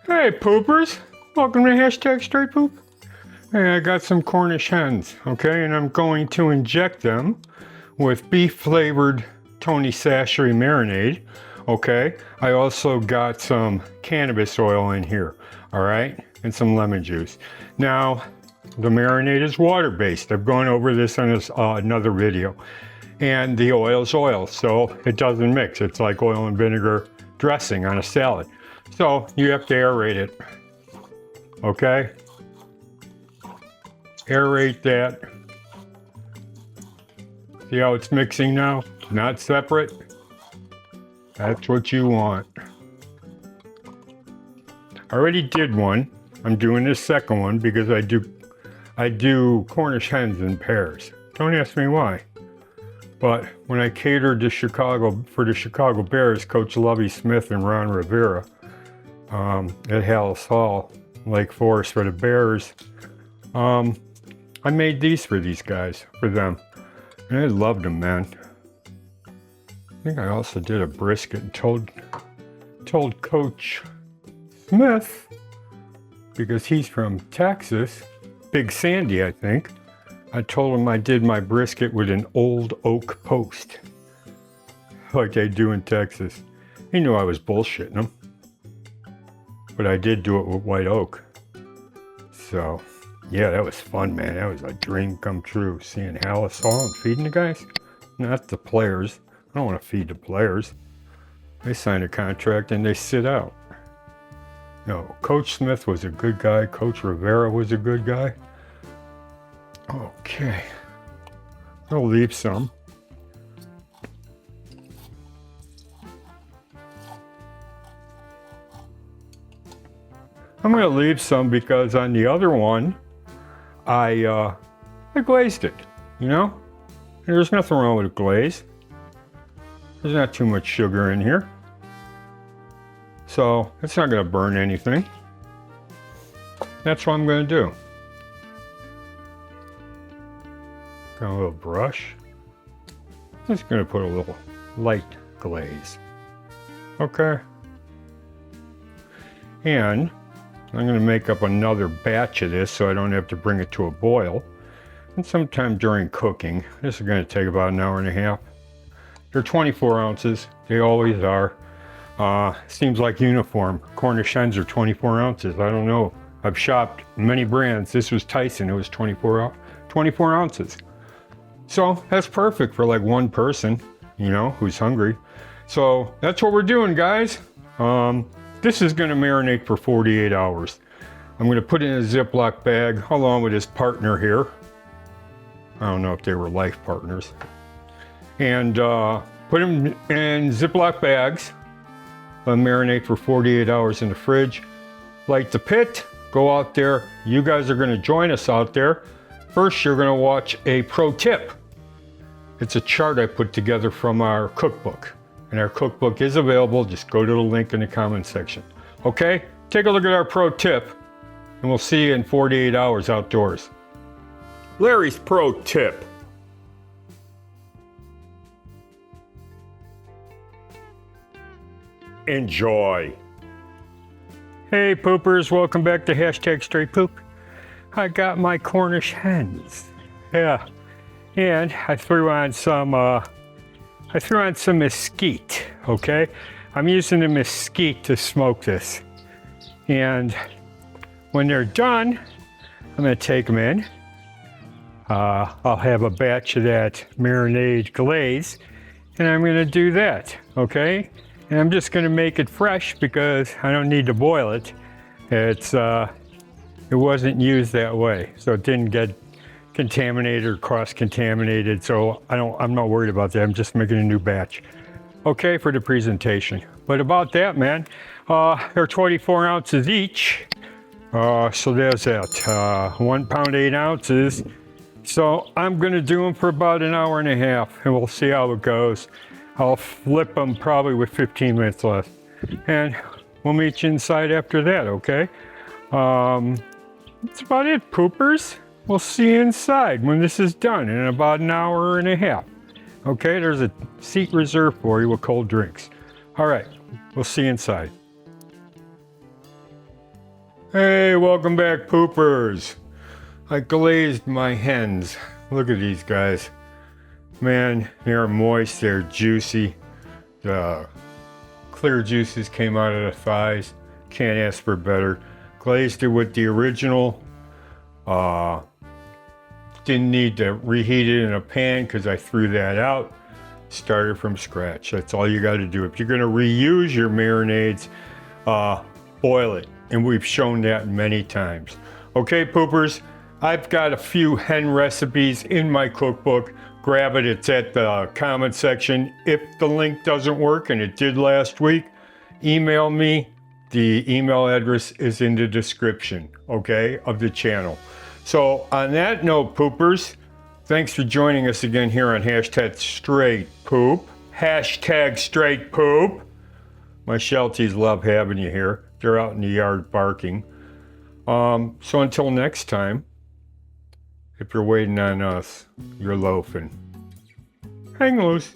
Hey poopers, welcome to hashtag straight poop. Hey, I got some Cornish hens, okay, and I'm going to inject them with beef flavored Tony Chachere's marinade, okay. I also got some cannabis oil in here, all right, and some lemon juice. Now, the marinade is water based. I've gone over this in another video, and the oil is oil, so it doesn't mix. It's like oil and vinegar dressing on a salad. So you have to aerate it, okay? Aerate that. See how it's mixing now? Not separate. That's what you want. I already did one. I'm doing this second one because I do Cornish hens in pairs. Don't ask me why. But when I catered to Chicago for the Chicago Bears, Coach Lovie Smith and Ron Rivera, at Hallis Hall, Lake Forest for the Bears, I made these for these guys, for them. And I loved them, man. I think I also did a brisket and told Coach Smith, because he's from Texas, Big Sandy, I think. I told him I did my brisket with an old oak post, like they do in Texas. He knew I was bullshitting him. But I did do it with white oak. So, yeah, that was fun, man. That was a dream come true, seeing Hallis Hall and feeding the guys. Not the players. I don't want to feed the players. They sign a contract and they sit out. No, Coach Smith was a good guy. Coach Rivera was a good guy. Okay. I'll leave some. I'm going to leave some because on the other one, I glazed it, you know? And there's nothing wrong with a glaze. There's not too much sugar in here. So it's not going to burn anything. That's what I'm going to do. Got a little brush. Just going to put a little light glaze. Okay. And I'm going to make up another batch of this so I don't have to bring it to a boil. And sometime during cooking, this is going to take about an hour and a half. They're 24 ounces. They always are. Seems like uniform. Cornish hens are 24 ounces. I don't know. I've shopped many brands. This was Tyson. It was 24 ounces. So that's perfect for like one person, you know, who's hungry. So that's what we're doing, guys. This is going to marinate for 48 hours. I'm going to put it in a Ziploc bag along with his partner here. I don't know if they were life partners. And put them in Ziploc bags. Let them marinate for 48 hours in the fridge. Light the pit. Go out there. You guys are going to join us out there. First, you're going to watch a pro tip. It's a chart I put together from our cookbook. And our cookbook is available. Just go to the link in the comment section. Okay? Take a look at our pro tip, and we'll see you in 48 hours outdoors. Larry's pro tip. Enjoy. Hey poopers, welcome back to hashtag straight poop. I got my Cornish hens. Yeah. And I threw on some mesquite, okay? I'm using the mesquite to smoke this. And when they're done, I'm gonna take them in. I'll have a batch of that marinade glaze, and I'm gonna do that, okay? And I'm just gonna make it fresh because I don't need to boil it. It wasn't used that way, so it didn't get contaminated or cross-contaminated, so I'm not worried about that. I'm just making a new batch. Okay, for the presentation. But about that, man, they're 24 ounces each. So there's that, 1 pound, 8 ounces. So I'm gonna do them for about an hour and a half, and we'll see how it goes. I'll flip them probably with 15 minutes left. And we'll meet you inside after that, okay? That's about it, poopers. We'll see you inside when this is done in about an hour and a half. Okay, there's a seat reserved for you with cold drinks. All right, we'll see you inside. Hey, welcome back, poopers. I glazed my hens. Look at these guys. Man, they're moist, they're juicy. The clear juices came out of the thighs. Can't ask for better. Glazed it with the original. Didn't need to reheat it in a pan because I threw that out. Started from scratch. That's all you got to do. If you're going to reuse your marinades, boil it. And we've shown that many times. Okay, poopers, I've got a few hen recipes in my cookbook. Grab it, it's at the comment section. If the link doesn't work, and it did last week, email me. The email address is in the description, okay, of the channel. So on that note, poopers, thanks for joining us again here on Hashtag Straight Poop. Hashtag Straight Poop. My Shelties love having you here. They're out in the yard barking. So until next time, if you're waiting on us, you're loafing. Hang loose.